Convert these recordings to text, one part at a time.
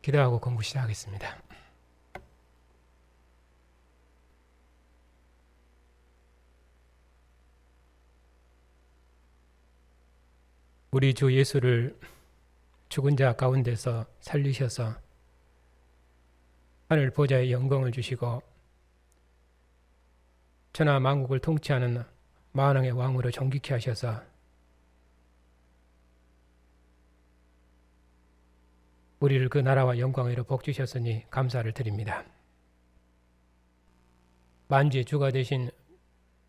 기도하고 공부 시작하겠습니다. 우리 주 예수를 죽은 자 가운데서 살리셔서 하늘 보좌의 영광을 주시고 천하 만국을 통치하는 만왕의 왕으로 존귀케 하셔서 우리를 그 나라와 영광으로 복주셨으니 감사를 드립니다. 만주의 주가 되신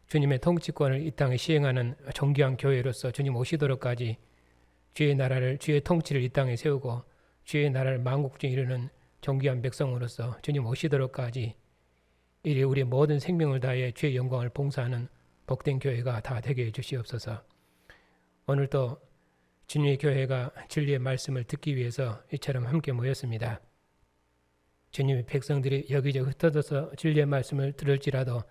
주님의 통치권을 이 땅에 시행하는 존귀한 교회로서 주님 오시도록까지 주의 나라를, 주의 통치를 이 땅에 세우고 주의 나라를 만국중에 이루는 존귀한 백성으로서 주님 오시도록까지 이리 우리의 모든 생명을 다해 주의 영광을 봉사하는 복된 교회가 다 되게 해주시옵소서. 오늘도 주님의 교회가 진리의 말씀을 듣기 위해서 이처럼 함께 모였습니다. 주님의 백성들이 여기저기 흩어져서 진리의 말씀을 들을지라도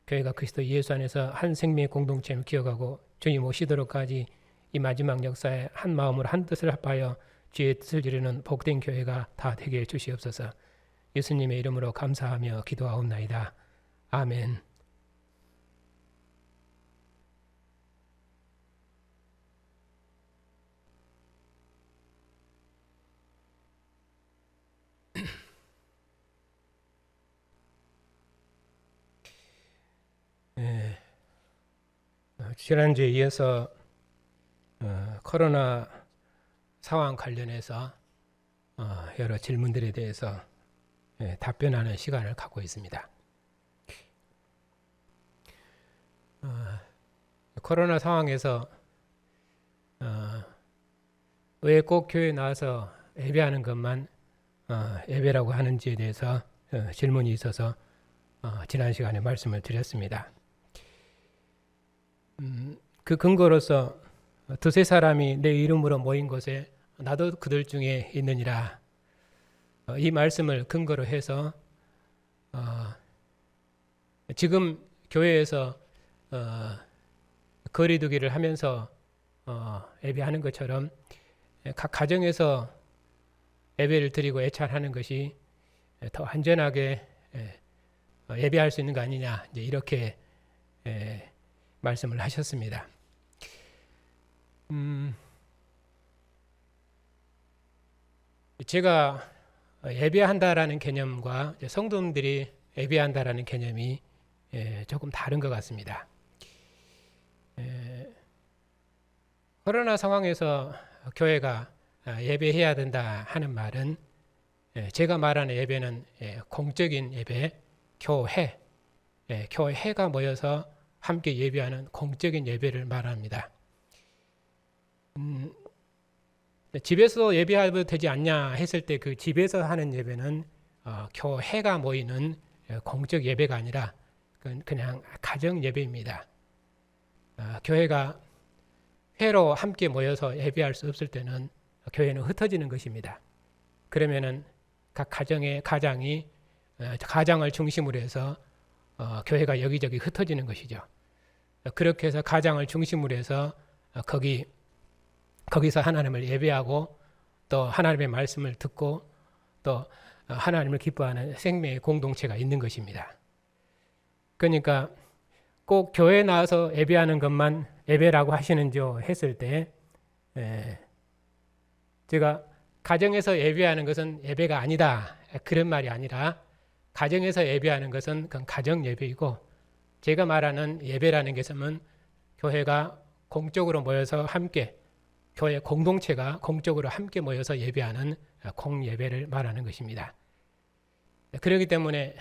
교회가 그리스도 예수 안에서 한 생명의 공동체를 기억하고 주님 오시도록까지 이 마지막 역사에 한 마음으로 한 뜻을 합하여 주의 뜻을 이루는 복된 교회가 다 되게 해주시옵소서. 예수님의 이름으로 감사하며 기도하옵나이다. 아멘. 지난주에 이어서 코로나 상황 관련해서 여러 질문들에 대해서 답변하는 시간을 갖고 있습니다. 코로나 상황에서 왜 꼭 교회에 나와서 예배하는 것만 예배라고 하는지에 대해서 질문이 있어서 지난 시간에 말씀을 드렸습니다. 그 근거로서 두세 사람이 내 이름으로 모인 곳에 나도 그들 중에 있느니라, 이 말씀을 근거로 해서 지금 교회에서 거리 두기를 하면서 예배하는 것처럼 각 가정에서 예배를 드리고 애찬하는 것이 더 안전하게 예배할 수 있는 거 아니냐, 이제 이렇게 말씀을 하셨습니다. 제가 예배한다라는 개념과 성도님들이 예배한다라는 개념이 조금 다른 것 같습니다. 코로나 상황에서 교회가 예배해야 된다 하는 말은, 제가 말하는 예배는 공적인 예배, 교회가 모여서 함께 예배하는 공적인 예배를 말합니다. 집에서 예배해도 되지 않냐 했을 때 그 집에서 하는 예배는 교회가 모이는 공적 예배가 아니라 그냥 가정 예배입니다. 교회가 회로 함께 모여서 예배할 수 없을 때는 교회는 흩어지는 것입니다. 그러면은 각 가장을 중심으로 해서 교회가 여기저기 흩어지는 것이죠. 그렇게 해서 가장을 중심으로 해서 거기서 하나님을 예배하고 또 하나님의 말씀을 듣고 또 하나님을 기뻐하는 생명의 공동체가 있는 것입니다. 그러니까 꼭 교회에 나와서 예배하는 것만 예배라고 하시는지요 했을 때, 제가 가정에서 예배하는 것은 예배가 아니다, 그런 말이 아니라 가정에서 예배하는 것은 그건 가정 예배이고, 제가 말하는 예배라는 것은 교회가 공적으로 모여서 함께, 교회 공동체가 공적으로 함께 모여서 예배하는 공예배를 말하는 것입니다. 그렇기 때문에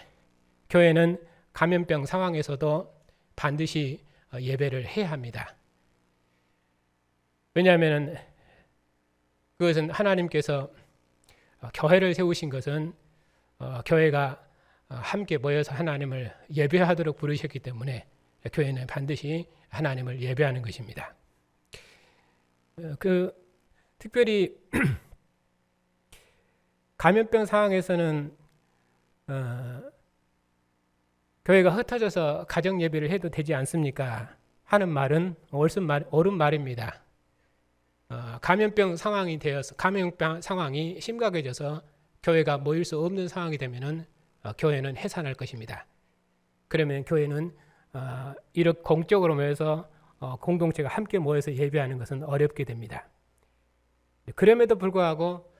교회는 감염병 상황에서도 반드시 예배를 해야 합니다. 왜냐하면 그것은 하나님께서 교회를 세우신 것은 교회가 함께 모여서 하나님을 예배하도록 부르셨기 때문에 교회는 반드시 하나님을 예배하는 것입니다. 특별히 감염병 상황에서는 교회가 흩어져서 가정 예배를 해도 되지 않습니까? 하는 말은 옳은 말입니다. 감염병 상황이 심각해져서 교회가 모일 수 없는 상황이 되면은 교회는 해산할 것입니다. 그러면 교회는 이렇게 공적으로 모여서 공동체가 함께 모여서 예배하는 것은 어렵게 됩니다. 그럼에도 불구하고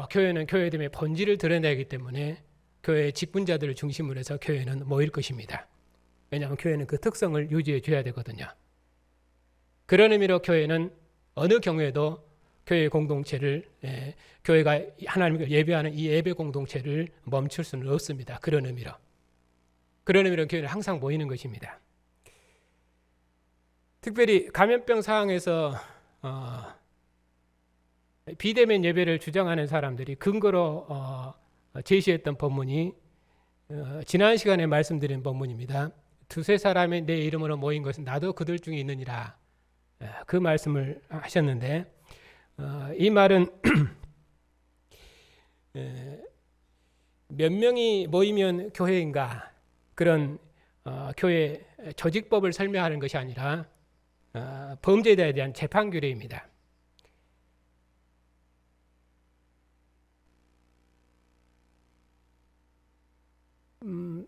교회는 교회됨의 본질을 드러내기 때문에 교회의 직분자들을 중심으로 해서 교회는 모일 것입니다. 왜냐하면 교회는 그 특성을 유지해 줘야 되거든요. 그런 의미로 교회는 어느 경우에도 교회 공동체를 교회가 하나님을 예배하는 이 예배 공동체를 멈출 수는 없습니다. 그런 의미로 교회는 항상 모이는 것입니다. 특별히 감염병 상황에서 비대면 예배를 주장하는 사람들이 근거로 제시했던 본문이 지난 시간에 말씀드린 본문입니다. 두세 사람이 내 이름으로 모인 것은 나도 그들 중에 있느니라. 그 말씀을 하셨는데 이 말은 몇 명이 모이면 교회인가 그런 교회 조직법을 설명하는 것이 아니라 범죄자에 대한 재판 규례입니다.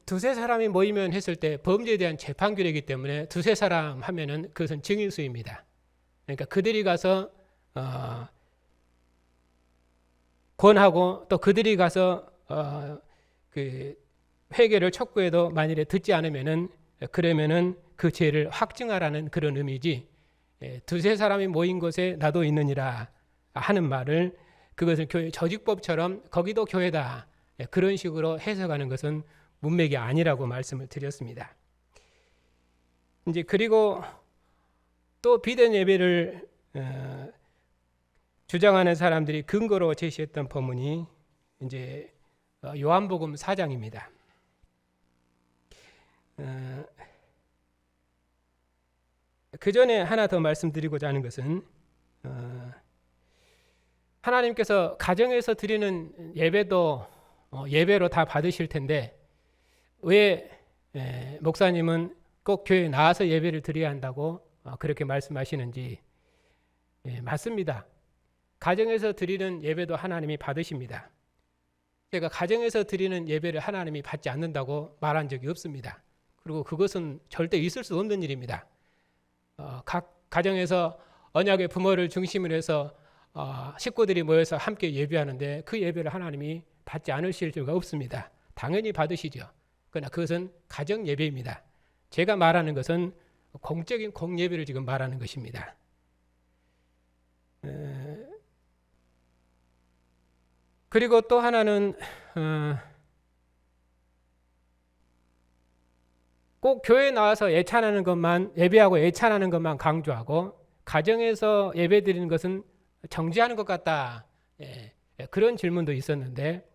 두세 사람이 모이면 했을 때 범죄에 대한 재판 규례이기 때문에 두세 사람 하면은 그것은 증인수입니다. 그러니까 그들이 가서 권하고 또 그들이 가서 그 회개를 촉구해도 만일에 듣지 않으면은 그러면은 그 죄를 확증하라는 그런 의미지 두세 사람이 모인 곳에 나도 있느니라 하는 말을 그것을 교회 조직법처럼 거기도 교회다 그런 식으로 해석하는 것은 문맥이 아니라고 말씀을 드렸습니다. 이제 그리고 또 비대면 예배를 주장하는 사람들이 근거로 제시했던 본문이 이제 요한복음 4장입니다. 그 전에 하나 더 말씀드리고자 하는 것은 하나님께서 가정에서 드리는 예배도 예배로 다 받으실 텐데 왜 목사님은 꼭 교회에 나와서 예배를 드려야 한다고 그렇게 말씀하시는지 맞습니다. 가정에서 드리는 예배도 하나님이 받으십니다. 제가 가정에서 드리는 예배를 하나님이 받지 않는다고 말한 적이 없습니다. 그리고 그것은 절대 있을 수 없는 일입니다. 각 가정에서 언약의 부모를 중심으로 해서 식구들이 모여서 함께 예배하는데 그 예배를 하나님이 받지 않으실 수가 없습니다. 당연히 받으시죠. 그러나 그것은 가정 예배입니다. 제가 말하는 것은 공적인 공예배를 지금 말하는 것입니다. 그리고 또 하나는 꼭 교회에 나와서 예찬하는 것만 예배하고 예찬하는 것만 강조하고 가정에서 예배 드리는 것은 정지하는 것 같다. 그런 질문도 있었는데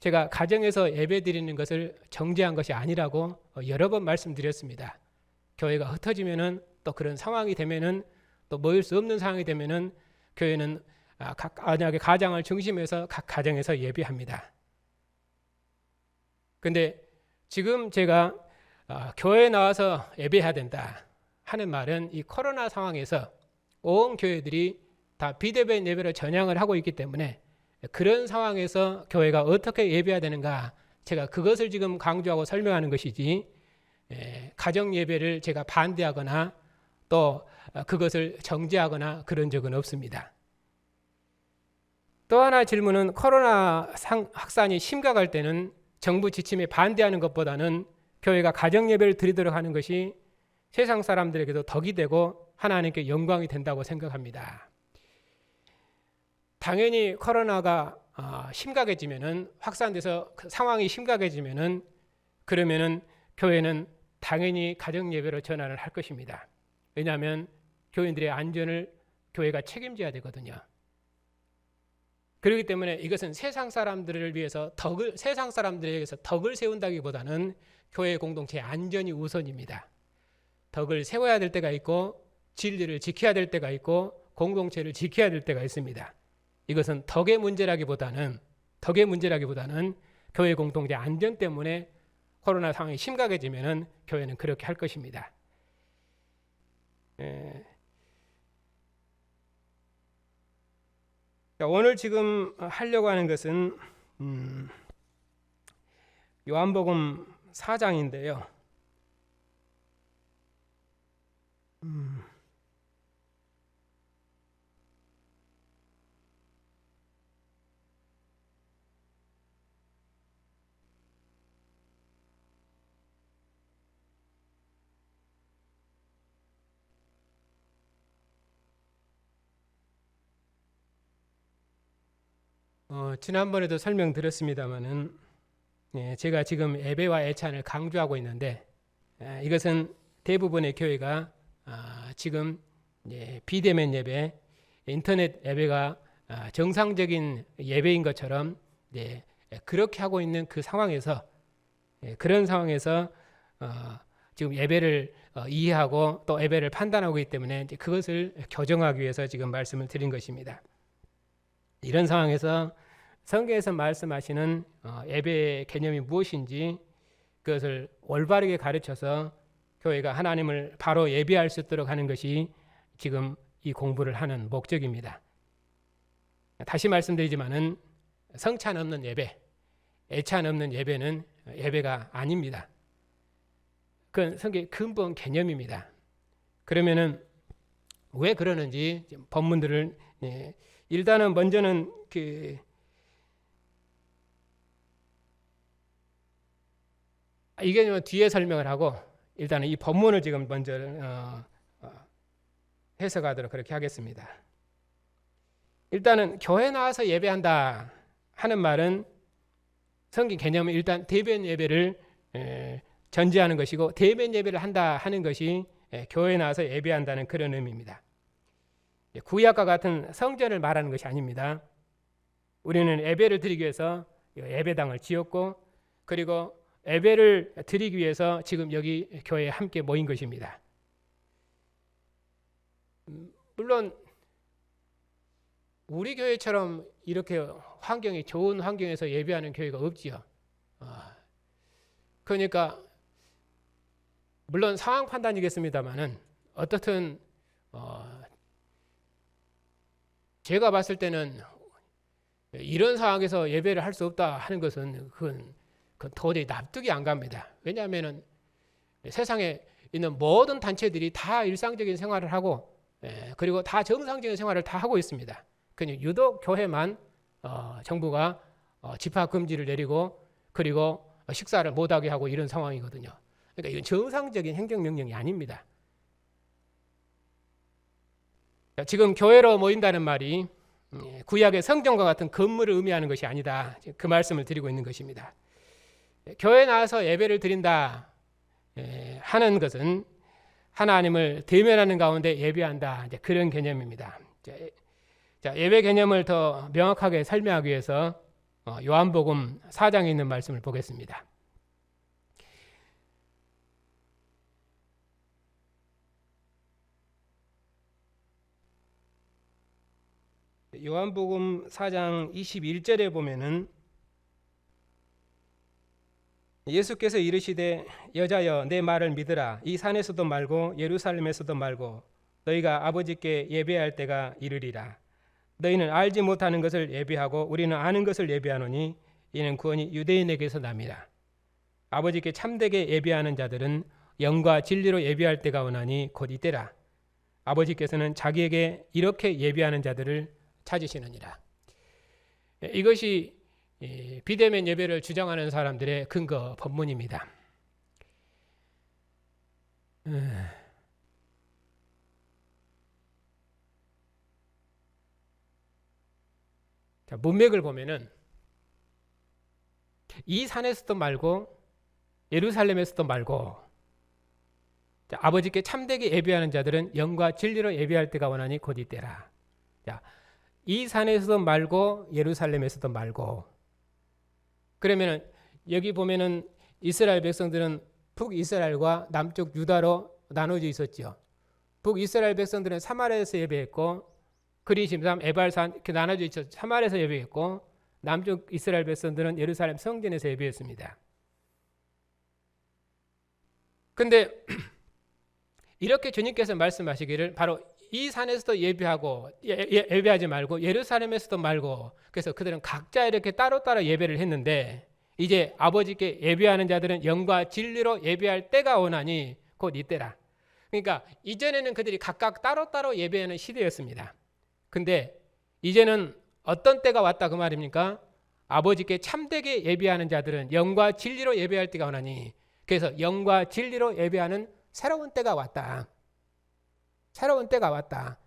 제가 가정에서 예배 드리는 것을 정지한 것이 아니라고 여러 번 말씀드렸습니다. 교회가 흩어지면은 또 그런 상황이 되면은 또 모일 수 없는 상황이 되면은 교회는 각 언약의 가장을 중심해서 각 가정에서 예배합니다. 근데 지금 제가 교회에 나와서 예배해야 된다 하는 말은 이 코로나 상황에서 온 교회들이 다 비대면 예배를 전향을 하고 있기 때문에 그런 상황에서 교회가 어떻게 예배해야 되는가 제가 그것을 지금 강조하고 설명하는 것이지 가정 예배를 제가 반대하거나 또 그것을 정지하거나 그런 적은 없습니다. 또 하나 질문은 코로나 확산이 심각할 때는 정부 지침에 반대하는 것보다는 교회가 가정 예배를 드리도록 하는 것이 세상 사람들에게도 덕이 되고 하나님께 영광이 된다고 생각합니다. 당연히 코로나가 심각해지면은 확산돼서 그 상황이 심각해지면은 그러면은 교회는 당연히 가정 예배로 전환을 할 것입니다. 왜냐하면 교인들의 안전을 교회가 책임져야 되거든요. 그렇기 때문에 이것은 세상 사람들을 위해서 세상 사람들에게서 덕을 세운다기보다는 교회 공동체의 안전이 우선입니다. 덕을 세워야 될 때가 있고 진리를 지켜야 될 때가 있고 공동체를 지켜야 될 때가 있습니다. 이것은 덕의 문제라기보다는 교회 공동체 안전 때문에 코로나 상황이 심각해지면은 교회는 그렇게 할 것입니다. 오늘 지금 하려고 하는 것은 요한복음 4장인데요. 지난번에도 설명드렸습니다마는 제가 지금 예배와 애찬을 강조하고 있는데 이것은 대부분의 교회가 지금 비대면 예배, 인터넷 예배가 정상적인 예배인 것처럼 그렇게 하고 있는 그 상황에서 그런 상황에서 지금 예배를 이해하고 또 예배를 판단하고 있기 때문에 이제 그것을 교정하기 위해서 지금 말씀을 드린 것입니다. 이런 상황에서 성경에서 말씀하시는 예배의 개념이 무엇인지 그것을 올바르게 가르쳐서 교회가 하나님을 바로 예배할 수 있도록 하는 것이 지금 이 공부를 하는 목적입니다. 다시 말씀드리지만은 성찬 없는 예배, 애찬 없는 예배는 예배가 아닙니다. 그건 성경의 근본 개념입니다. 그러면은 왜 그러는지 본문들을 일단은 먼저는 이 개념은 뒤에 설명을 하고 일단은 이 본문을 지금 먼저 해석하도록 그렇게 하겠습니다. 일단은 교회 나와서 예배한다 하는 말은 성경 개념은 일단 대면 예배를 전제하는 것이고 대면 예배를 한다 하는 것이 교회 나와서 예배한다는 그런 의미입니다. 구약과 같은 성전을 말하는 것이 아닙니다. 우리는 예배를 드리기 위해서 예배당을 지었고 그리고 예배를 드리기 위해서 지금 여기 교회에 함께 모인 것입니다. 물론 우리 교회처럼 이렇게 환경이 좋은 환경에서 예배하는 교회가 없지요. 그러니까 물론 상황 판단이겠습니다만은 어떻든 제가 봤을 때는 이런 상황에서 예배를 할 수 없다 하는 것은 그건 도저히 납득이 안 갑니다. 왜냐하면 세상에 있는 모든 단체들이 다 일상적인 생활을 하고 그리고 다 정상적인 생활을 다 하고 있습니다. 그냥 유독 교회만 정부가 집합 금지를 내리고 그리고 식사를 못하게 하고 이런 상황이거든요. 그러니까 이건 정상적인 행정명령이 아닙니다. 지금 교회로 모인다는 말이 구약의 성전과 같은 건물을 의미하는 것이 아니다. 그 말씀을 드리고 있는 것입니다. 교회 나와서 예배를 드린다 하는 것은 하나님을 대면하는 가운데 예배한다. 그런 개념입니다. 자, 예배 개념을 더 명확하게 설명하기 위해서 요한복음 4장에 있는 말씀을 보겠습니다. 요한복음 4장 21절에 보면은 예수께서 이르시되 여자여 내 말을 믿으라. 이 산에서도 말고 예루살렘에서도 말고 너희가 아버지께 예배할 때가 이르리라. 너희는 알지 못하는 것을 예배하고 우리는 아는 것을 예배하노니 이는 구원이 유대인에게서 남이라. 아버지께 참되게 예배하는 자들은 영과 진리로 예배할 때가 오나니 곧 이때라. 아버지께서는 자기에게 이렇게 예배하는 자들을 찾으시느니라. 이것이 비대면 예배를 주장하는 사람들의 근거 본문입니다. 자, 문맥을 보면은 이 산에서도 말고 예루살렘에서도 말고 자, 아버지께 참되게 예배하는 자들은 영과 진리로 예배할 때가 오나니 곧 이때라. 자, 이 산에서도 말고 예루살렘에서도 말고 그러면은 여기 보면은 이스라엘 백성들은 북이스라엘과 남쪽 유다로 나눠져 있었죠. 북이스라엘 백성들은 사마리아에서 예배했고 그리심산 에발산 이렇게 나눠져 있었죠. 사마리아에서 예배했고 남쪽 이스라엘 백성들은 예루살렘 성전에서 예배했습니다. 근데 이렇게 주님께서 말씀하시기를 바로 이 산에서도 예배하고 예배하지 말고 예루살렘에서도 말고, 그래서 그들은 각자 이렇게 따로따로 예배를 했는데, 이제 아버지께 예배하는 자들은 영과 진리로 예배할 때가 오나니 곧 이때라. 그러니까 이전에는 그들이 각각 따로따로 예배하는 시대였습니다. 근데 이제는 어떤 때가 왔다 그 말입니까? 아버지께 참되게 예배하는 자들은 영과 진리로 예배할 때가 오나니, 그래서 영과 진리로 예배하는 새로운 때가 왔다. 새로운 때가 왔다.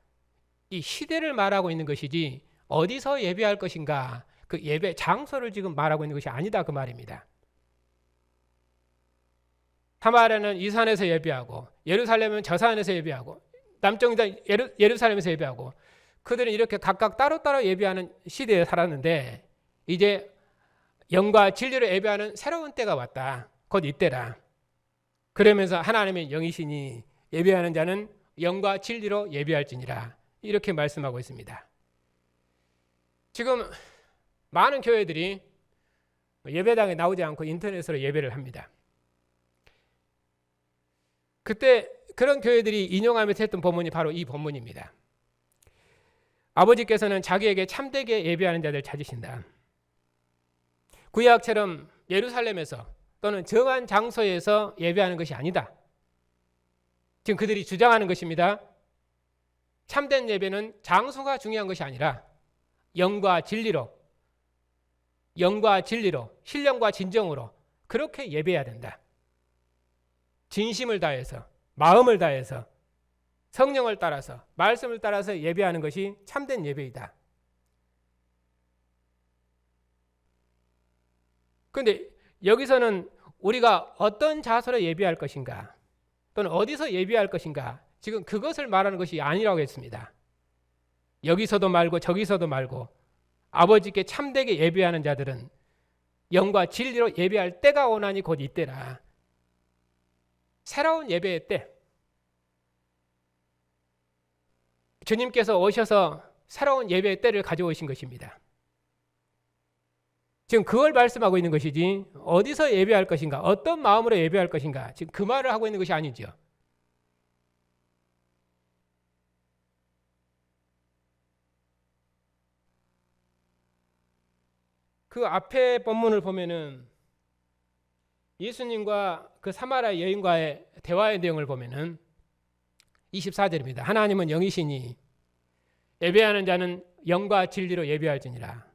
이 시대를 말하고 있는 것이지 어디서 예배할 것인가, 그 예배 장소를 지금 말하고 있는 것이 아니다 그 말입니다. 사마리아는 이 산에서 예배하고, 예루살렘은 저 산에서 예배하고, 남쪽은 예루살렘에서 예배하고, 그들은 이렇게 각각 따로따로 예배하는 시대에 살았는데, 이제 영과 진리로 예배하는 새로운 때가 왔다. 곧 이때라. 그러면서 하나님의 영이시니 예배하는 자는 영과 진리로 예배할지니라, 이렇게 말씀하고 있습니다. 지금 많은 교회들이 예배당에 나오지 않고 인터넷으로 예배를 합니다. 그때 그런 교회들이 인용하면서 했던 본문이 바로 이 본문입니다. 아버지께서는 자기에게 참되게 예배하는 자들 찾으신다. 구약처럼 예루살렘에서 또는 정한 장소에서 예배하는 것이 아니다. 지금 그들이 주장하는 것입니다. 참된 예배는 장소가 중요한 것이 아니라 영과 진리로, 신령과 진정으로 그렇게 예배해야 된다. 진심을 다해서, 마음을 다해서, 성령을 따라서, 말씀을 따라서 예배하는 것이 참된 예배이다. 그런데 여기서는 우리가 어떤 자세로 예배할 것인가, 또는 어디서 예배할 것인가, 지금 그것을 말하는 것이 아니라고 했습니다. 여기서도 말고 저기서도 말고 아버지께 참되게 예배하는 자들은 영과 진리로 예배할 때가 오나니 곧 이때라. 새로운 예배의 때, 주님께서 오셔서 새로운 예배의 때를 가져오신 것입니다. 지금 그걸 말씀하고 있는 것이지 어디서 예배할 것인가, 어떤 마음으로 예배할 것인가, 지금 그 말을 하고 있는 것이 아니죠. 그 앞에 본문을 보면은 예수님과 그 사마리아 여인과의 대화의 내용을 보면은 24절입니다. 하나님은 영이시니 예배하는 자는 영과 진리로 예배할지니라.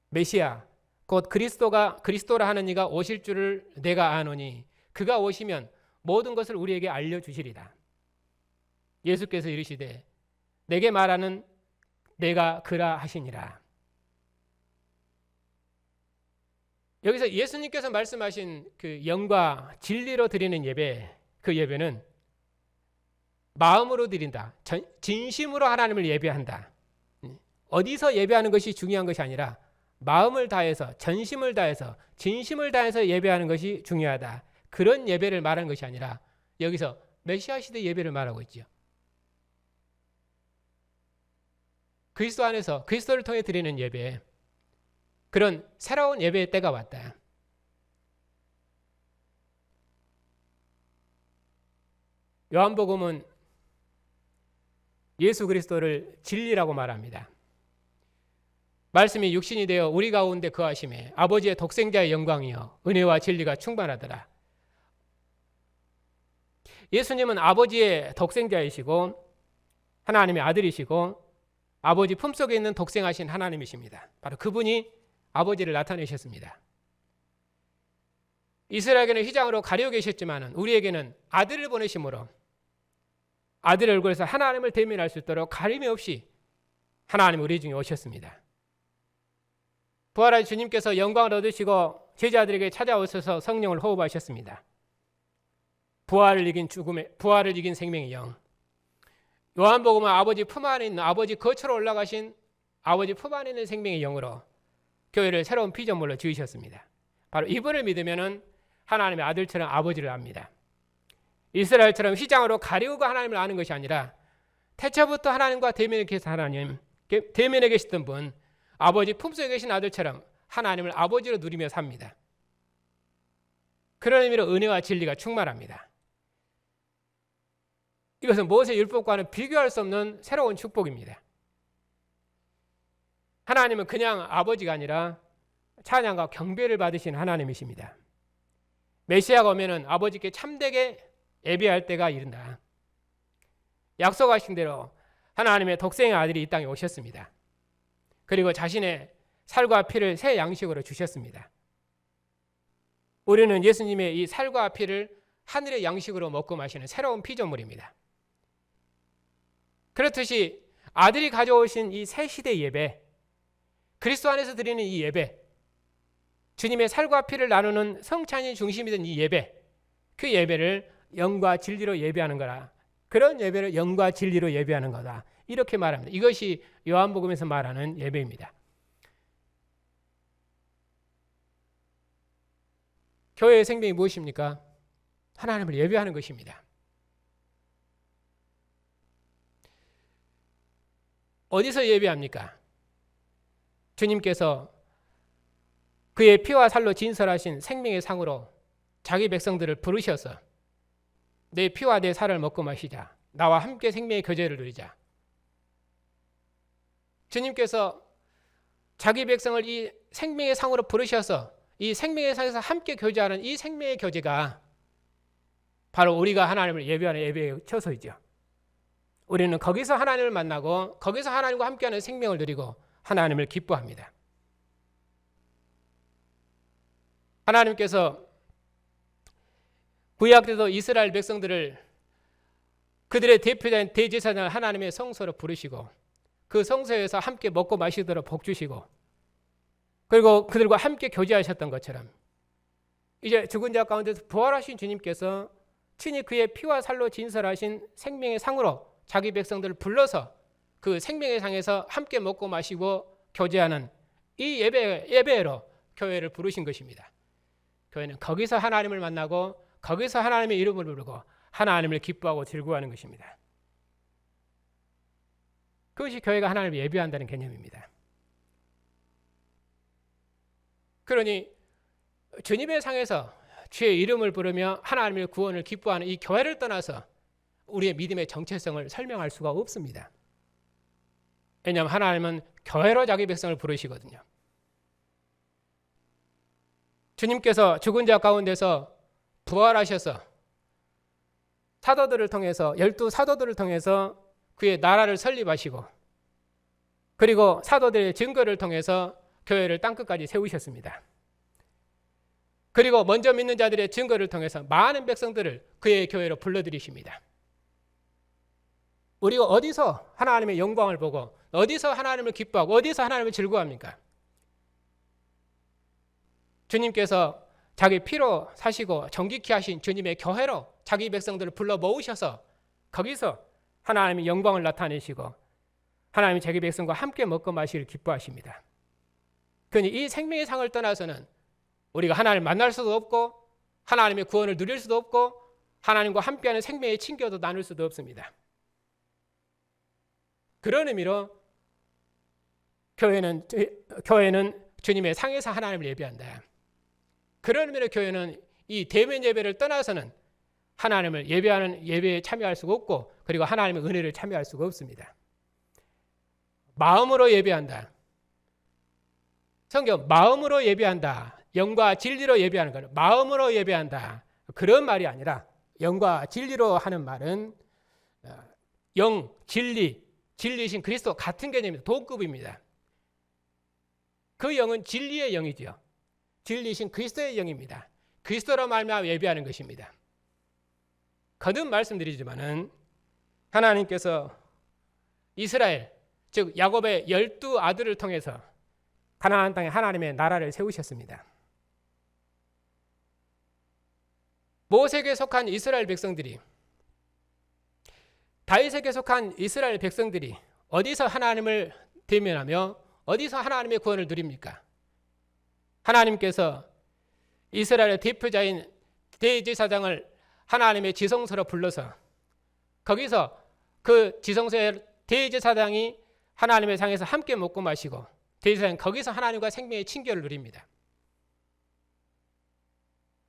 메시아 곧 그리스도라 하는 이가 오실 줄을 내가 아노니 그가 오시면 모든 것을 우리에게 알려주시리라. 예수께서 이르시되 내게 말하는 내가 그라 하시니라. 여기서 예수님께서 말씀하신 그 영과 진리로 드리는 예배, 그 예배는 마음으로 드린다. 진심으로 하나님을 예배한다. 어디서 예배하는 것이 중요한 것이 아니라 마음을 다해서, 전심을 다해서, 진심을 다해서 예배하는 것이 중요하다. 그런 예배를 말하는 것이 아니라 여기서 메시아 시대 예배를 말하고 있죠. 그리스도 안에서 그리스도를 통해 드리는 예배, 그런 새로운 예배의 때가 왔다. 요한복음은 예수 그리스도를 진리라고 말합니다. 말씀이 육신이 되어 우리 가운데 거하심에 아버지의 독생자의 영광이여 은혜와 진리가 충만하더라. 예수님은 아버지의 독생자이시고 하나님의 아들이시고 아버지 품속에 있는 독생하신 하나님이십니다. 바로 그분이 아버지를 나타내셨습니다. 이스라엘에게는 휘장으로 가려 계셨지만 우리에게는 아들을 보내심으로 아들의 얼굴에서 하나님을 대면할 수 있도록 가림이 없이 하나님 우리 중에 오셨습니다. 부활한 주님께서 영광을 얻으시고 제자들에게 찾아오셔서 성령을 호흡하셨습니다. 부활을 이긴 생명의 영. 요한복음은 아버지 품 안에 있는, 아버지 거처로 올라가신 아버지 품 안에 있는 생명의 영으로 교회를 새로운 피조물로 지으셨습니다. 바로 이분을 믿으면은 하나님의 아들처럼 아버지를 압니다. 이스라엘처럼 휘장으로 가리우고 하나님을 아는 것이 아니라 태초부터 하나님과 대면에 계시던 분, 아버지 품속에 계신 아들처럼 하나님을 아버지로 누리며 삽니다. 그런 의미로 은혜와 진리가 충만합니다. 이것은 모세 율법과는 비교할 수 없는 새로운 축복입니다. 하나님은 그냥 아버지가 아니라 찬양과 경배를 받으시는 하나님이십니다. 메시아가 오면은 아버지께 참되게 예배할 때가 이른다. 약속하신 대로 하나님의 독생의 아들이 이 땅에 오셨습니다. 그리고 자신의 살과 피를 새 양식으로 주셨습니다. 우리는 예수님의 이 살과 피를 하늘의 양식으로 먹고 마시는 새로운 피조물입니다. 그렇듯이 아들이 가져오신 이 새 시대 예배, 그리스도 안에서 드리는 이 예배, 주님의 살과 피를 나누는 성찬이 중심이 된 이 예배, 그 예배를 영과 진리로 예배하는 거라. 그런 예배를 영과 진리로 예배하는 거다. 이렇게 말합니다. 이것이 요한복음에서 말하는 예배입니다. 교회의 생명이 무엇입니까? 하나님을 예배하는 것입니다. 어디서 예배합니까? 주님께서 그의 피와 살로 진설하신 생명의 상으로 자기 백성들을 부르셔서 내 피와 내 살을 먹고 마시자. 나와 함께 생명의 교제를 누리자. 주님께서 자기 백성을 이 생명의 상으로 부르셔서 이 생명의 상에서 함께 교제하는 이 생명의 교제가 바로 우리가 하나님을 예배하는 예배의 처소이죠. 우리는 거기서 하나님을 만나고 거기서 하나님과 함께하는 생명을 누리고 하나님을 기뻐합니다. 하나님께서 구약 때도 이스라엘 백성들을 그들의 대표자인 대제사장을 하나님의 성소로 부르시고 그 성소에서 함께 먹고 마시도록 복 주시고 그리고 그들과 함께 교제하셨던 것처럼 이제 죽은 자 가운데서 부활하신 주님께서 친히 그의 피와 살로 진설하신 생명의 상으로 자기 백성들을 불러서 그 생명의 상에서 함께 먹고 마시고 교제하는 이 예배로 교회를 부르신 것입니다. 교회는 거기서 하나님을 만나고 거기서 하나님의 이름을 부르고 하나님을 기뻐하고 즐거워하는 것입니다. 그것이 교회가 하나님을 예배한다는 개념입니다. 그러니 주님의 상에서 주의 이름을 부르며 하나님의 구원을 기뻐하는 이 교회를 떠나서 우리의 믿음의 정체성을 설명할 수가 없습니다. 왜냐하면 하나님은 교회로 자기 백성을 부르시거든요. 주님께서 죽은 자 가운데서 부활하셔서 사도들을 통해서 12사도들을 통해서 그의 나라를 설립하시고 그리고 사도들의 증거를 통해서 교회를 땅끝까지 세우셨습니다. 그리고 먼저 믿는 자들의 증거를 통해서 많은 백성들을 그의 교회로 불러들이십니다. 우리가 어디서 하나님의 영광을 보고 어디서 하나님을 기뻐하고 어디서 하나님을 즐거워합니까? 주님께서 자기 피로 사시고 정직히 하신 주님의 교회로 자기 백성들을 불러 모으셔서 거기서 하나님의 영광을 나타내시고 하나님이 자기 백성과 함께 먹고 마시기를 기뻐하십니다. 그러니 이 생명의 상을 떠나서는 우리가 하나님을 만날 수도 없고 하나님의 구원을 누릴 수도 없고 하나님과 함께하는 생명의 친교도 나눌 수도 없습니다. 그런 의미로 교회는 주님의 상에서 하나님을 예배한다. 그런 의미로 교회는 이 대면 예배를 떠나서는 하나님을 예배하는 예배에 참여할 수가 없고 그리고 하나님의 은혜를 참여할 수가 없습니다. 마음으로 예배한다. 성경 마음으로 예배한다. 영과 진리로 예배하는 것. 마음으로 예배한다. 그런 말이 아니라 영과 진리로 하는 말은 영, 진리, 진리이신 그리스도 같은 개념입니다. 동급입니다. 그 영은 진리의 영이죠. 진리이신 그리스도의 영입니다. 그리스도로 말미암아 예배하는 것입니다. 거듭 말씀드리지만은 하나님께서 이스라엘 즉 야곱의 12아들을 통해서 가나안 땅에 하나님의 나라를 세우셨습니다. 모세에게 속한 이스라엘 백성들이 다윗에게 속한 이스라엘 백성들이 어디서 하나님을 대면하며 어디서 하나님의 구원을 누립니까? 하나님께서 이스라엘의 대표자인 대제사장을 하나님의 지성소로 불러서 거기서 그 지성소의 대제사장이 하나님의 상에서 함께 먹고 마시고 대제사장은 거기서 하나님과 생명의 친교를 누립니다.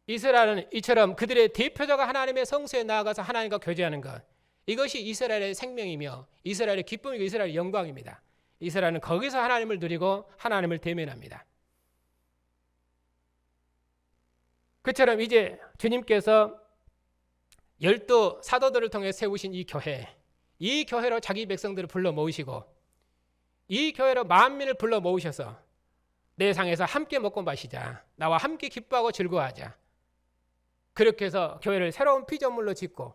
이스라엘은 이처럼 그들의 대표자가 하나님의 성소에 나아가서 하나님과 교제하는 것, 이것이 이스라엘의 생명이며 이스라엘의 기쁨이고 이스라엘의 영광입니다. 이스라엘은 거기서 하나님을 누리고 하나님을 대면합니다. 그처럼 이제 주님께서 12 사도들을 통해 세우신 이 교회로 자기 백성들을 불러 모으시고 이 교회로 만민을 불러 모으셔서 내 상에서 함께 먹고 마시자. 나와 함께 기뻐하고 즐거워하자. 그렇게 해서 교회를 새로운 피조물로 짓고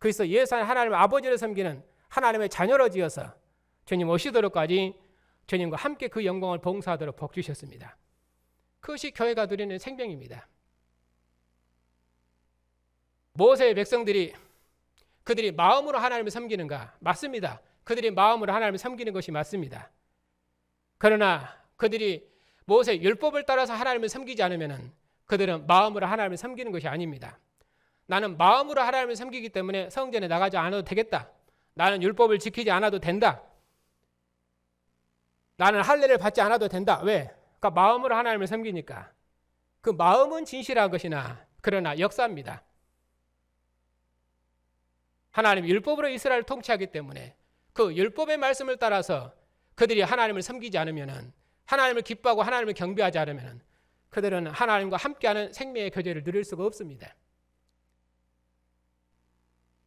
그래서 예수의 하나님 아버지를 섬기는 하나님의 자녀로 지어서 주님 오시도록까지 주님과 함께 그 영광을 봉사하도록 복 주셨습니다. 그것이 교회가 누리는 생명입니다. 모세의 백성들이 그들이 마음으로 하나님을 섬기는가? 맞습니다. 그들이 마음으로 하나님을 섬기는 것이 맞습니다. 그러나 그들이 모세 율법을 따라서 하나님을 섬기지 않으면 그들은 마음으로 하나님을 섬기는 것이 아닙니다. 나는 마음으로 하나님을 섬기기 때문에 성전에 나가지 않아도 되겠다. 나는 율법을 지키지 않아도 된다. 나는 할례를 받지 않아도 된다. 왜? 그러니까 마음으로 하나님을 섬기니까. 그 마음은 진실한 것이나 그러나 역사입니다. 하나님 율법으로 이스라엘을 통치하기 때문에 그 율법의 말씀을 따라서 그들이 하나님을 섬기지 않으면 하나님을 기뻐하고 하나님을 경배하지 않으면 그들은 하나님과 함께하는 생명의 교제를 누릴 수가 없습니다.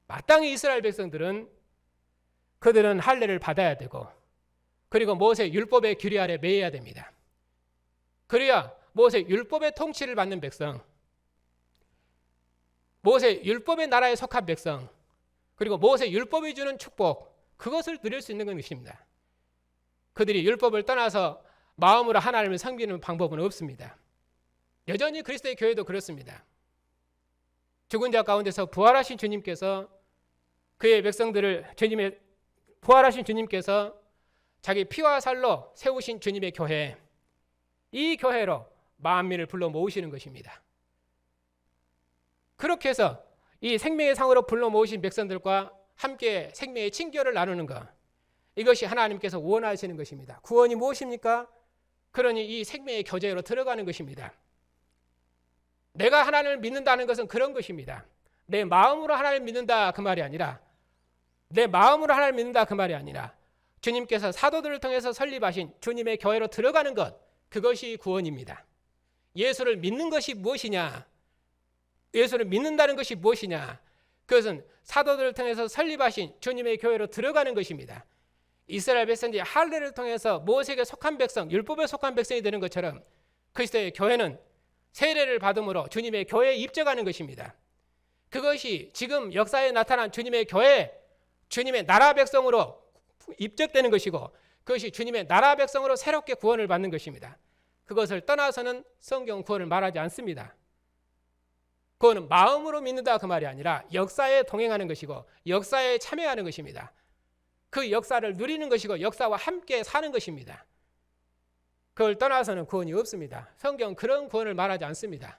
마땅히 이스라엘 백성들은 그들은 할례를 받아야 되고 그리고 모세 율법의 규례 아래 매여야 됩니다. 그래야 모세 율법의 통치를 받는 백성, 모세 율법의 나라에 속한 백성, 그리고 모세 율법이 주는 축복, 그것을 누릴 수 있는 것입니다. 그들이 율법을 떠나서 마음으로 하나님을 섬기는 방법은 없습니다. 여전히 그리스도의 교회도 그렇습니다. 죽은 자 가운데서 부활하신 주님께서 그의 백성들을 부활하신 주님께서 자기 피와 살로 세우신 주님의 교회, 이 교회로 만민을 불러 모으시는 것입니다. 그렇게 해서 이 생명의 상으로 불러 모으신 백성들과 함께 생명의 친교를 나누는 것, 이것이 하나님께서 원하시는 것입니다. 구원이 무엇입니까? 그러니 이 생명의 교제로 들어가는 것입니다. 내가 하나님을 믿는다는 것은 그런 것입니다. 내 마음으로 하나님을 믿는다 그 말이 아니라 주님께서 사도들을 통해서 설립하신 주님의 교회로 들어가는 것, 그것이 구원입니다. 예수를 믿는 것이 무엇이냐? 예수를 믿는다는 것이 무엇이냐? 그것은 사도들을 통해서 설립하신 주님의 교회로 들어가는 것입니다. 이스라엘 백성들이 할례를 통해서 모세에게 속한 백성, 율법에 속한 백성이 되는 것처럼 그리스도의 교회는 세례를 받음으로 주님의 교회에 입적하는 것입니다. 그것이 지금 역사에 나타난 주님의 교회, 주님의 나라 백성으로 입적되는 것이고 그것이 주님의 나라 백성으로 새롭게 구원을 받는 것입니다. 그것을 떠나서는 성경 구원을 말하지 않습니다. 그거는 마음으로 믿는다 그 말이 아니라 역사에 동행하는 것이고 역사에 참여하는 것입니다. 그 역사를 누리는 것이고 역사와 함께 사는 것입니다. 그걸 떠나서는 구원이 없습니다. 성경은 그런 구원을 말하지 않습니다.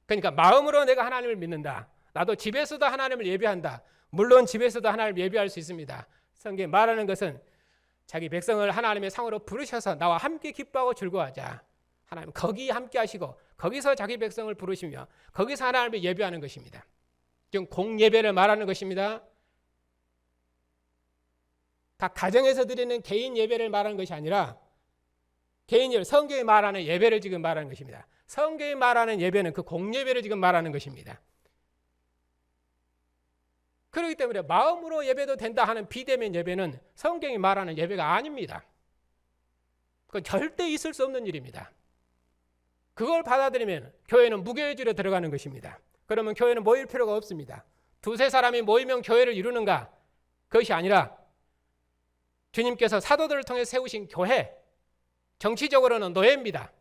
그러니까 마음으로 내가 하나님을 믿는다. 나도 집에서도 하나님을 예배한다. 물론 집에서도 하나님을 예배할 수 있습니다. 성경이 말하는 것은 자기 백성을 하나님의 상으로 부르셔서 나와 함께 기뻐하고 즐거워하자. 하나님 거기 함께 하시고 거기서 자기 백성을 부르시며 거기서 하나님을 예배하는 것입니다. 지금 공예배를 말하는 것입니다. 각 가정에서 드리는 개인 예배를 말하는 것이 아니라 개인 예배, 성경이 말하는 예배를 지금 말하는 것입니다. 성경이 말하는 예배는 그 공예배를 지금 말하는 것입니다. 그렇기 때문에 마음으로 예배도 된다 하는 비대면 예배는 성경이 말하는 예배가 아닙니다. 그건 절대 있을 수 없는 일입니다. 그걸 받아들이면 교회는 무교회주의로 들어가는 것입니다. 그러면 교회는 모일 필요가 없습니다. 두세 사람이 모이면 교회를 이루는가? 그것이 아니라 주님께서 사도들을 통해 세우신 교회, 정치적으로는 노예입니다.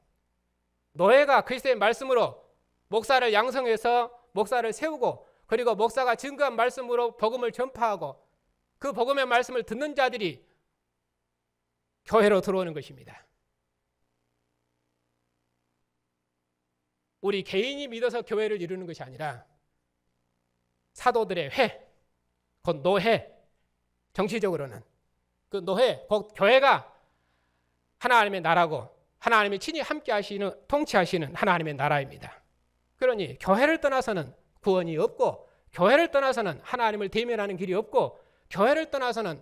노예가 그리스도의 말씀으로 목사를 양성해서 목사를 세우고 그리고 목사가 증거한 말씀으로 복음을 전파하고 그 복음의 말씀을 듣는 자들이 교회로 들어오는 것입니다. 우리 개인이 믿어서 교회를 이루는 것이 아니라 사도들의 회, 곧 노회, 정치적으로는 그 노회, 곧 교회가 하나님의 나라고 하나님이 친히 함께 하시는 통치하시는 하나님의 나라입니다. 그러니 교회를 떠나서는 구원이 없고 교회를 떠나서는 하나님을 대면하는 길이 없고 교회를 떠나서는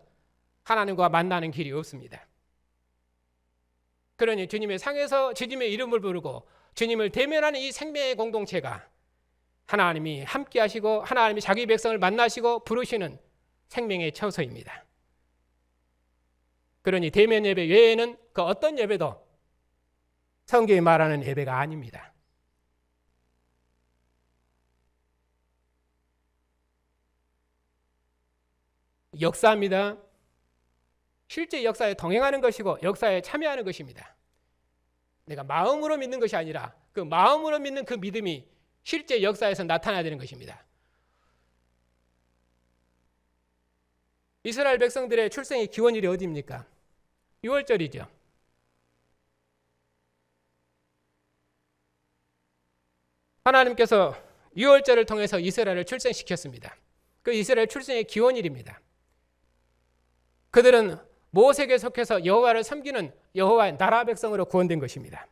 하나님과 만나는 길이 없습니다. 그러니 주님의 상에서 주님의 이름을 부르고 주님을 대면하는 이 생명의 공동체가 하나님이 함께 하시고 하나님이 자기 백성을 만나시고 부르시는 생명의 처소입니다. 그러니 대면 예배 외에는 그 어떤 예배도 성경이 말하는 예배가 아닙니다. 역사입니다. 실제 역사에 동행하는 것이고 역사에 참여하는 것입니다. 내가 마음으로 믿는 것이 아니라 그 마음으로 믿는 그 믿음이 실제 역사에서 나타나야 되는 것입니다. 이스라엘 백성들의 출생의 기원일이 어디입니까? 6월절이죠. 하나님께서 6월절을 통해서 이스라엘을 출생시켰습니다. 그 이스라엘 출생의 기원일입니다. 그들은 모세에게 속해서 여호와를 섬기는 여호와의 나라 백성으로 구원된 것입니다.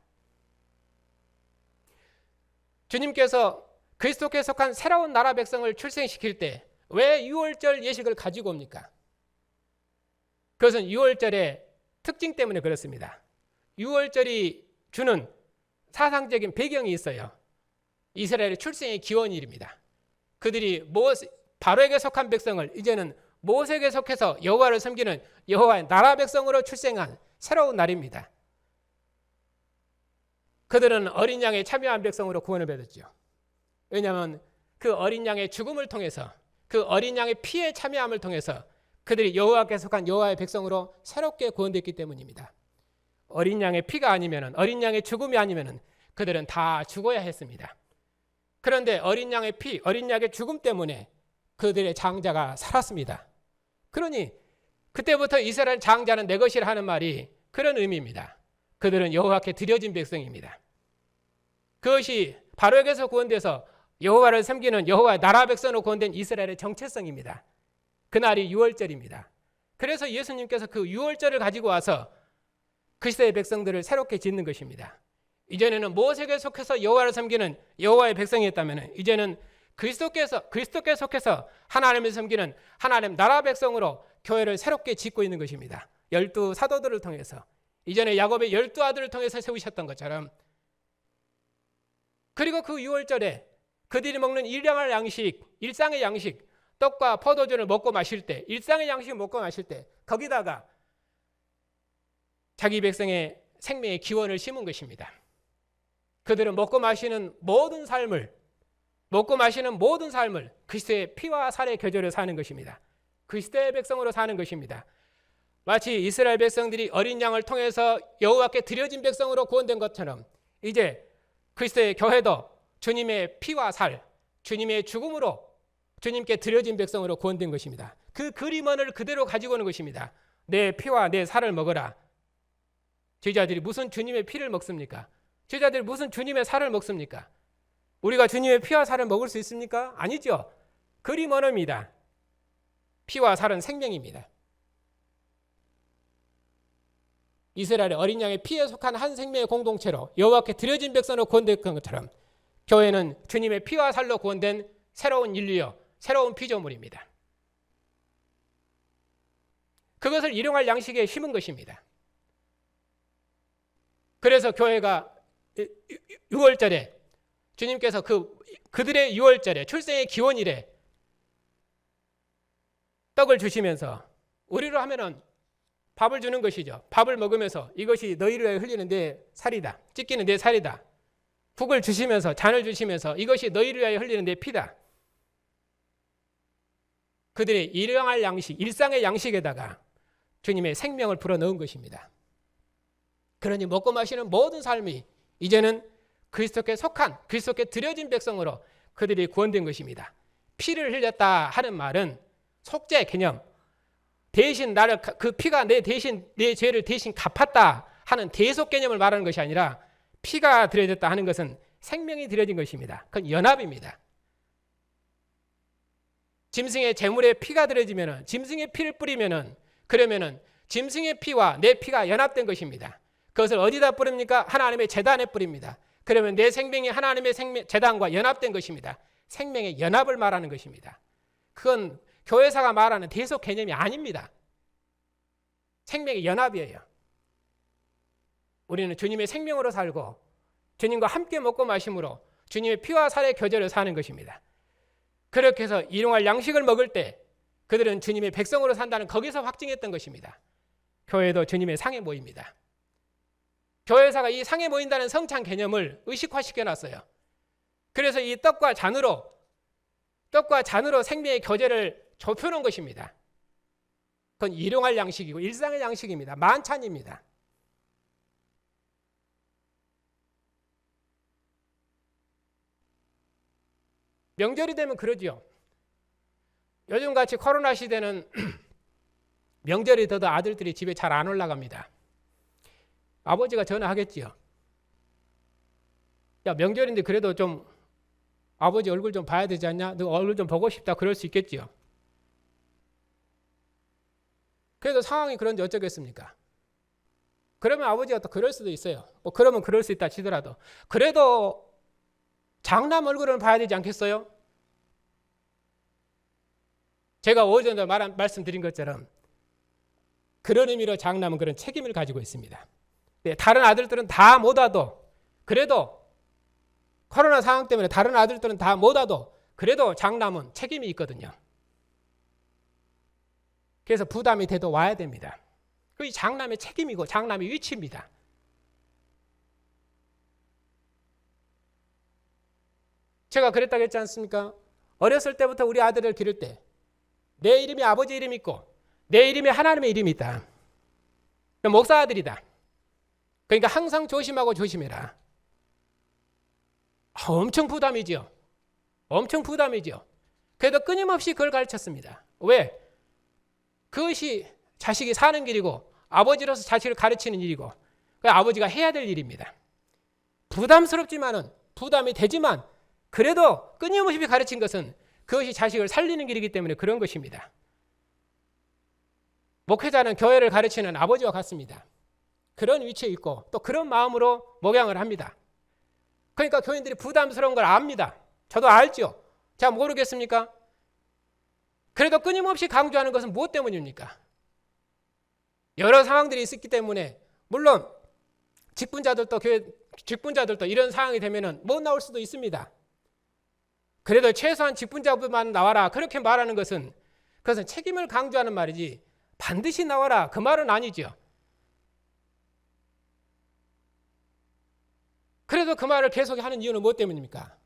주님께서 그리스도께 속한 새로운 나라 백성을 출생시킬 때 왜 6월절 예식을 가지고 옵니까? 그것은 6월절의 특징 때문에 그렇습니다. 6월절이 주는 사상적인 배경이 있어요. 이스라엘의 출생의 기원일입니다. 그들이 바로에게 속한 백성을 이제는 모세에게 속해서 여호와를 섬기는 여호와의 나라 백성으로 출생한 새로운 날입니다. 그들은 어린 양에 참여한 백성으로 구원을 받았죠. 왜냐하면 그 어린 양의 죽음을 통해서 그 어린 양의 피에 참여함을 통해서 그들이 여호와께 속한 여호와의 백성으로 새롭게 구원됐기 때문입니다. 어린 양의 피가 아니면 어린 양의 죽음이 아니면 그들은 다 죽어야 했습니다. 그런데 어린 양의 피, 어린 양의 죽음 때문에 그들의 장자가 살았습니다. 그러니 그때부터 이스라엘 장자는 내 것이라 하는 말이 그런 의미입니다. 그들은 여호와께 드려진 백성입니다. 그것이 바로에게서 구원돼서 여호와를 섬기는 여호와의 나라 백성으로 구원된 이스라엘의 정체성입니다. 그날이 6월절입니다. 그래서 예수님께서 그 6월절을 가지고 와서 그리스도의 백성들을 새롭게 짓는 것입니다. 이전에는 모세에게 속해서 여호와를 섬기는 여호와의 백성이었다면 이제는 그리스도께 속해서 하나님을 섬기는 하나님 나라 백성으로 교회를 새롭게 짓고 있는 것입니다. 12 사도들을 통해서 이전에 야곱의 12 아들을 통해서 세우셨던 것처럼 그리고 그 6월절에 그들이 먹는 일량의 양식, 일상의 양식, 떡과 포도주를 먹고 마실 때, 일상의 양식을 먹고 마실 때 거기다가 자기 백성의 생명의 기원을 심은 것입니다. 그들은 먹고 마시는 모든 삶을 그리스도의 피와 살의 계절을 사는 것입니다. 그리스도의 백성으로 사는 것입니다. 마치 이스라엘 백성들이 어린 양을 통해서 여호와께 드려진 백성으로 구원된 것처럼 이제 그리스도의 교회도 주님의 피와 살, 주님의 죽음으로 주님께 드려진 백성으로 구원된 것입니다. 그 그림원을 그대로 가지고 오는 것입니다. 내 피와 내 살을 먹어라. 제자들이 무슨 주님의 피를 먹습니까? 제자들이 무슨 주님의 살을 먹습니까? 우리가 주님의 피와 살을 먹을 수 있습니까? 아니죠. 그림 언어입니다. 피와 살은 생명입니다. 이스라엘의 어린 양의 피에 속한 한 생명의 공동체로 여호와께 드려진 백성으로 구원된 것처럼 교회는 주님의 피와 살로 구원된 새로운 인류요, 새로운 피조물입니다. 그것을 일용할 양식에 심은 것입니다. 그래서 교회가 6월절에 주님께서 그들의 6월절에 출생의 기원일에 떡을 주시면서 우리로 하면은 밥을 주는 것이죠. 밥을 먹으면서 이것이 너희를 위하여 흘리는 내 살이다. 찢기는 내 살이다. 국을 주시면서 잔을 주시면서 이것이 너희를 위하여 흘리는 내 피다. 그들의 일용할 양식, 일상의 양식에다가 주님의 생명을 불어넣은 것입니다. 그러니 먹고 마시는 모든 삶이 이제는 그리스도께 속한, 그리스도께 드려진 백성으로 그들이 구원된 것입니다. 피를 흘렸다 하는 말은 속죄 개념, 대신 나를 그 피가 내 죄를 대신 갚았다 하는 대속 개념을 말하는 것이 아니라 피가 드려졌다 하는 것은 생명이 드려진 것입니다. 그건 연합입니다. 짐승의 제물에 피가 드려지면은 짐승의 피를 뿌리면은 그러면은 짐승의 피와 내 피가 연합된 것입니다. 그것을 어디다 뿌립니까? 하나님의 제단에 뿌립니다. 그러면 내 생명이 하나님의 제단과 연합된 것입니다. 생명의 연합을 말하는 것입니다. 그건 교회사가 말하는 대속 개념이 아닙니다. 생명의 연합이에요. 우리는 주님의 생명으로 살고 주님과 함께 먹고 마심으로 주님의 피와 살의 교제를 사는 것입니다. 그렇게 해서 일용할 양식을 먹을 때 그들은 주님의 백성으로 산다는 거기서 확증했던 것입니다. 교회도 주님의 상에 모입니다. 교회사가 이 상에 모인다는 성찬 개념을 의식화시켜놨어요. 그래서 이 떡과 잔으로 생명의 교제를 좁혀놓은 것입니다. 그건 일용할 양식이고 일상의 양식입니다. 만찬입니다. 명절이 되면 그러지요. 요즘같이 코로나 시대는 명절이 더도 아들들이 집에 잘 안 올라갑니다. 아버지가 전화하겠지요. 야, 명절인데 그래도 좀 아버지 얼굴 좀 봐야 되지 않냐? 너 얼굴 좀 보고 싶다. 그럴 수 있겠지요. 그래도 상황이 그런지 어쩌겠습니까? 그러면 아버지가 또 그럴 수도 있어요. 그러면 그럴 수 있다 치더라도 그래도 장남 얼굴은 봐야 되지 않겠어요? 제가 어제도 말씀드린 것처럼 그런 의미로 장남은 그런 책임을 가지고 있습니다. 다른 아들들은 다 못 와도 그래도 코로나 상황 때문에 다른 아들들은 다 못 와도 그래도 장남은 책임이 있거든요. 그래서 부담이 돼도 와야 됩니다. 그게 장남의 책임이고 장남의 위치입니다. 제가 그랬다고 했지 않습니까? 어렸을 때부터 우리 아들을 기를 때 내 이름이 아버지 이름이 있고 내 이름이 하나님의 이름이 있다. 목사 아들이다. 그러니까 항상 조심하고 조심해라. 엄청 부담이죠. 엄청 부담이죠. 그래도 끊임없이 그걸 가르쳤습니다. 왜? 그것이 자식이 사는 길이고 아버지로서 자식을 가르치는 일이고 아버지가 해야 될 일입니다. 부담스럽지만은 부담이 되지만 그래도 끊임없이 가르친 것은 그것이 자식을 살리는 길이기 때문에 그런 것입니다. 목회자는 교회를 가르치는 아버지와 같습니다. 그런 위치에 있고 또 그런 마음으로 목양을 합니다. 그러니까 교인들이 부담스러운 걸 압니다. 저도 알죠. 제가 모르겠습니까? 그래도 끊임없이 강조하는 것은 무엇 때문입니까? 여러 상황들이 있었기 때문에 물론 직분자들도 이런 상황이 되면 못 나올 수도 있습니다. 그래도 최소한 직분자만 나와라 그렇게 말하는 것은 그것은 책임을 강조하는 말이지 반드시 나와라 그 말은 아니죠. 그래도 그 말을 계속 하는 이유는 무엇 때문입니까?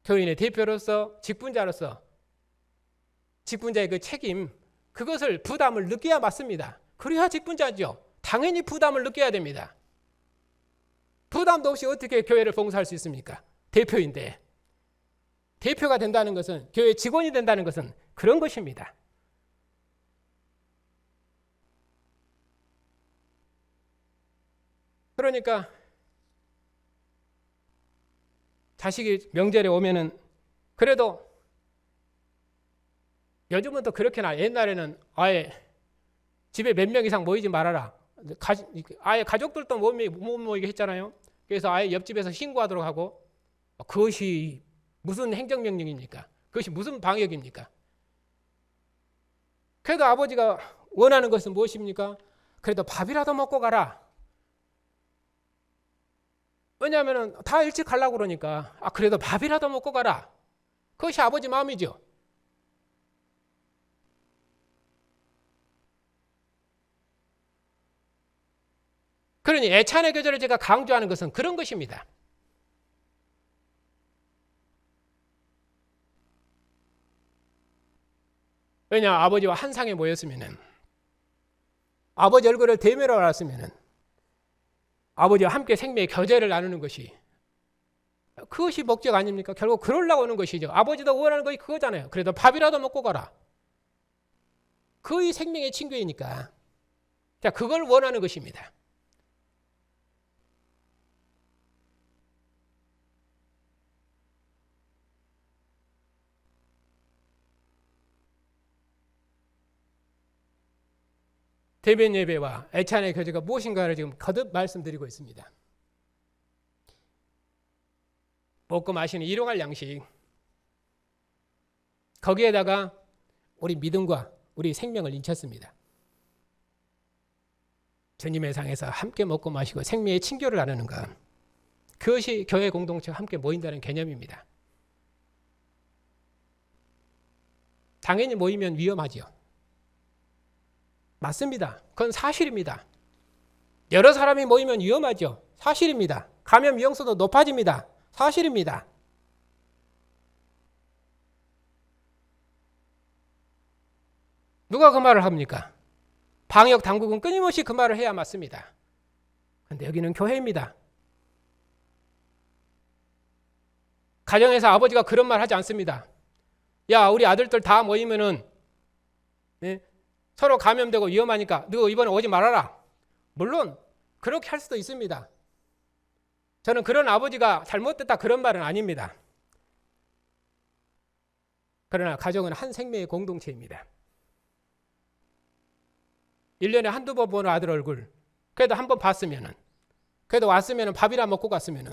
교인의 대표로서 직분자로서 직분자의 그 책임 그것을 부담을 느껴야 맞습니다. 그래야 직분자죠. 당연히 부담을 느껴야 됩니다. 부담도 없이 어떻게 교회를 봉사할 수 있습니까? 대표인데. 대표가 된다는 것은 교회 직원이 된다는 것은 그런 것입니다. 그러니까 자식이 명절에 오면은 그래도 요즘은 또 그렇게나 옛날에는 아예 집에 몇 명 이상 모이지 말아라. 아예 가족들도 못 모이게 했잖아요. 그래서 아예 옆집에서 신고하도록 하고 그것이 무슨 행정명령입니까? 그것이 무슨 방역입니까? 그래도 아버지가 원하는 것은 무엇입니까? 그래도 밥이라도 먹고 가라. 왜냐하면 다 일찍 가려고 그러니까 그래도 밥이라도 먹고 가라. 그것이 아버지 마음이죠. 그러니 애찬의 교제를 제가 강조하는 것은 그런 것입니다. 왜냐 아버지와 한 상에 모였으면 아버지 얼굴을 대면으로 알았으면 아버지와 함께 생명의 교제를 나누는 것이 그것이 목적 아닙니까? 결국 그러려고 오는 것이죠. 아버지도 원하는 것이 그거잖아요. 그래도 밥이라도 먹고 가라. 그의 생명의 친교이니까 자 그걸 원하는 것입니다. 대변 예배와 애찬의 교제가 무엇인가를 지금 거듭 말씀드리고 있습니다. 먹고 마시는 일용할 양식, 거기에다가 우리 믿음과 우리 생명을 인쳤습니다. 주님의 상에서 함께 먹고 마시고 생명의 친교를 나누는 것, 그것이 교회 공동체가 함께 모인다는 개념입니다. 당연히 모이면 위험하지요. 맞습니다. 그건 사실입니다. 여러 사람이 모이면 위험하죠. 사실입니다. 감염 위험성도 높아집니다. 사실입니다. 누가 그 말을 합니까? 방역 당국은 끊임없이 그 말을 해야 맞습니다. 그런데 여기는 교회입니다. 가정에서 아버지가 그런 말 하지 않습니다. 야, 우리 아들들 다 모이면은 서로 감염되고 위험하니까 너 이번에 오지 말아라. 물론 그렇게 할 수도 있습니다. 저는 그런 아버지가 잘못됐다 그런 말은 아닙니다. 그러나 가정은 한 생명의 공동체입니다. 1년에 한두 번 보는 아들 얼굴, 그래도 한 번 봤으면은, 그래도 왔으면은 밥이나 먹고 갔으면은,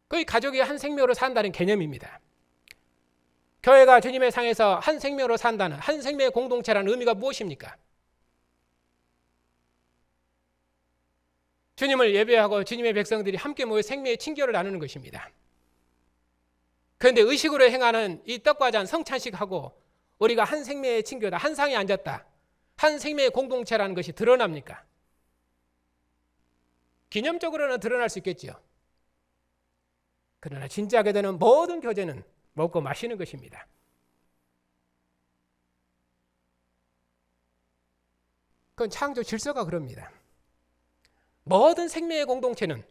거의 가족이 한 생명으로 산다는 개념입니다. 교회가 주님의 상에서 한 생명으로 산다는, 한 생명의 공동체라는 의미가 무엇입니까? 주님을 예배하고 주님의 백성들이 함께 모여 생명의 친교를 나누는 것입니다. 그런데 의식으로 행하는 이 떡과 잔 성찬식하고 우리가 한 생명의 친교다, 한 상에 앉았다, 한 생명의 공동체라는 것이 드러납니까? 기념적으로는 드러날 수 있겠지요. 그러나 진지하게 되는 모든 교제는 먹고 마시는 것입니다. 그건 창조 질서가 그럽니다. 모든 생명의 공동체는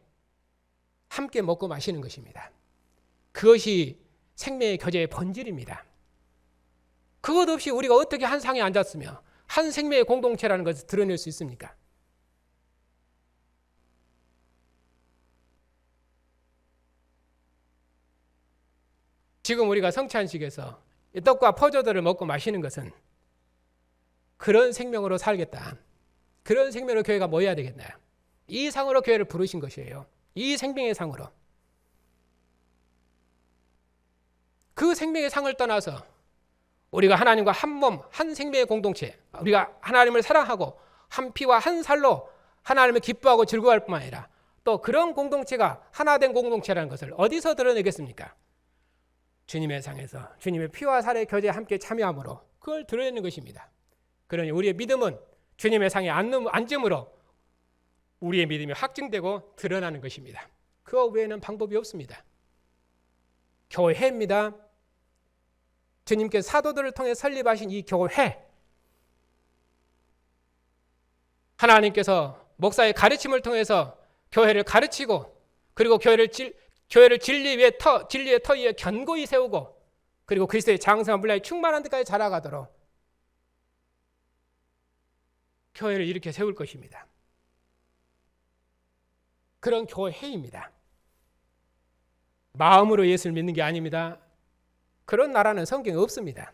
함께 먹고 마시는 것입니다. 그것이 생명의 교제의 본질입니다. 그것 없이 우리가 어떻게 한 상에 앉았으며 한 생명의 공동체라는 것을 드러낼 수 있습니까? 지금 우리가 성찬식에서 이 떡과 포도들을 먹고 마시는 것은 그런 생명으로 살겠다, 그런 생명으로 교회가 모여야 되겠다, 이 상으로 교회를 부르신 것이에요. 이 생명의 상으로. 그 생명의 상을 떠나서 우리가 하나님과 한 몸, 한 생명의 공동체, 우리가 하나님을 사랑하고 한 피와 한 살로 하나님을 기뻐하고 즐거워할 뿐만 아니라 또 그런 공동체가 하나 된 공동체라는 것을 어디서 드러내겠습니까? 주님의 상에서 주님의 피와 살의 교제에 함께 참여함으로 그걸 드러내는 것입니다. 그러니 우리의 믿음은 주님의 상에 앉음으로 우리의 믿음이 확증되고 드러나는 것입니다. 그 외에는 방법이 없습니다. 교회입니다. 주님께서 사도들을 통해 설립하신 이 교회, 하나님께서 목사의 가르침을 통해서 교회를 가르치고 그리고 교회를 진리의 터 위에 견고히 세우고 그리고 그리스도의 장성한 분량이 충만한 데까지 자라가도록 교회를 이렇게 세울 것입니다. 그런 교회입니다. 마음으로 예수를 믿는 게 아닙니다. 그런 나라는 성경에 없습니다.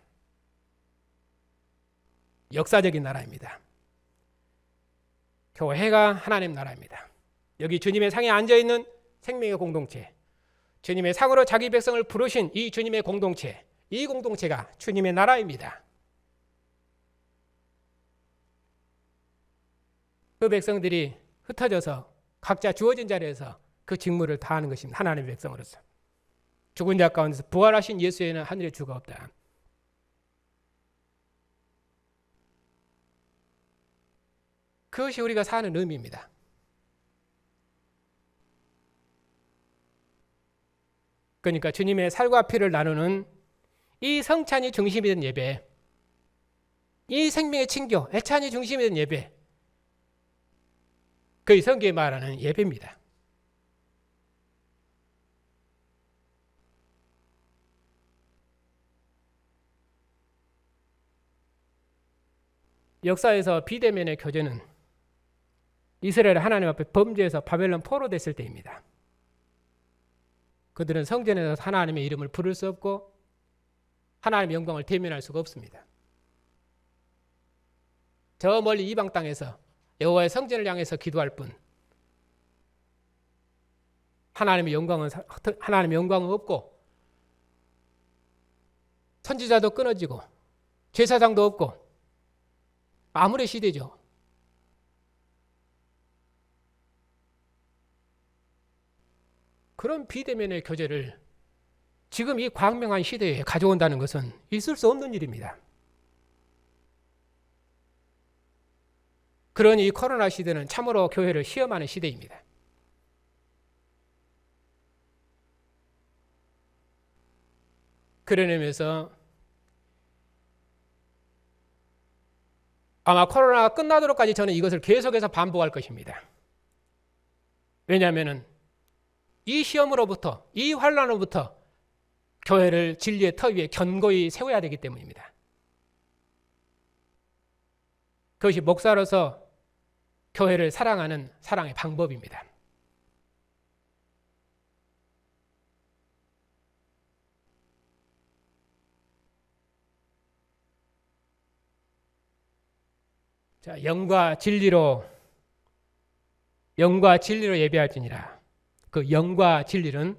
역사적인 나라입니다. 교회가 하나님 나라입니다. 여기 주님의 상에 앉아있는 생명의 공동체, 주님의 상으로 자기 백성을 부르신 이 주님의 공동체, 이 공동체가 주님의 나라입니다. 그 백성들이 흩어져서 각자 주어진 자리에서 그 직무를 다하는 것입니다. 하나님의 백성으로서. 죽은 자 가운데서 부활하신 예수에는 하늘에 주가 없다. 그것이 우리가 사는 의미입니다. 그러니까 주님의 살과 피를 나누는 이 성찬이 중심이 된 예배, 이 생명의 친교, 애찬이 중심이 된 예배, 그의 성경에 말하는 예배입니다. 역사에서 비대면의 교제는 이스라엘 하나님 앞에 범죄해서 바벨론 포로됐을 때입니다. 그들은 성전에서 하나님의 이름을 부를 수 없고 하나님의 영광을 대면할 수가 없습니다. 저 멀리 이방 땅에서 여호와의 성전을 향해서 기도할 뿐 하나님의 영광은 없고 선지자도 끊어지고 제사장도 없고 암울의 시대죠. 그런 비대면의 교제를 지금 이 광명한 시대에 가져온다는 것은 있을 수 없는 일입니다. 그러니 이 코로나 시대는 참으로 교회를 시험하는 시대입니다. 그런 의미에서 아마 코로나가 끝나도록까지 저는 이것을 계속해서 반복할 것입니다. 왜냐하면 이 시험으로부터, 이 환난으로부터 교회를 진리의 터 위에 견고히 세워야 되기 때문입니다. 그것이 목사로서 교회를 사랑하는 사랑의 방법입니다. 자, 영과 진리로 예배할지니라. 그 영과 진리는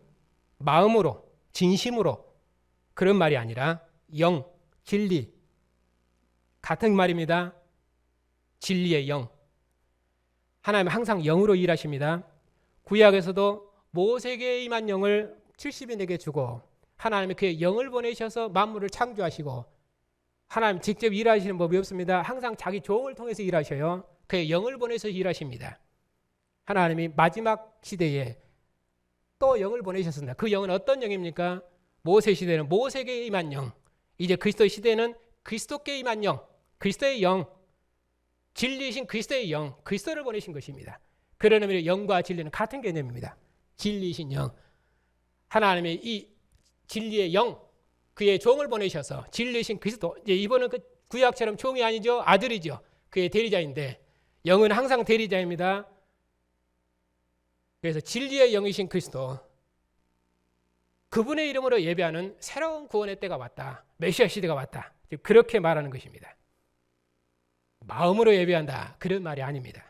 마음으로, 진심으로 그런 말이 아니라 영, 진리 같은 말입니다. 진리의 영. 하나님은 항상 영으로 일하십니다. 구약에서도 모세에게 임한 영을 70인에게 주고 하나님이 그의 영을 보내셔서 만물을 창조하시고 하나님 직접 일하시는 법이 없습니다. 항상 자기 종을 통해서 일하셔요. 그의 영을 보내서 일하십니다. 하나님이 마지막 시대에 또 영을 보내셨습니다. 그 영은 어떤 영입니까? 모세 시대는 모세에게 임한 영, 이제 그리스도 시대는 그리스도께 임한 영, 그리스도의 영, 진리이신 그리스도의 영, 그리스도를 보내신 것입니다. 그런 의미로 영과 진리는 같은 개념입니다. 진리이신 영, 하나님의 이 진리의 영, 그의 종을 보내셔서 진리이신 그리스도, 이제 이번은 그 구약처럼 종이 아니죠, 아들이죠. 그의 대리자인데 영은 항상 대리자입니다. 그래서 진리의 영이신 그리스도, 그분의 이름으로 예배하는 새로운 구원의 때가 왔다. 메시아 시대가 왔다. 그렇게 말하는 것입니다. 마음으로 예배한다. 그런 말이 아닙니다.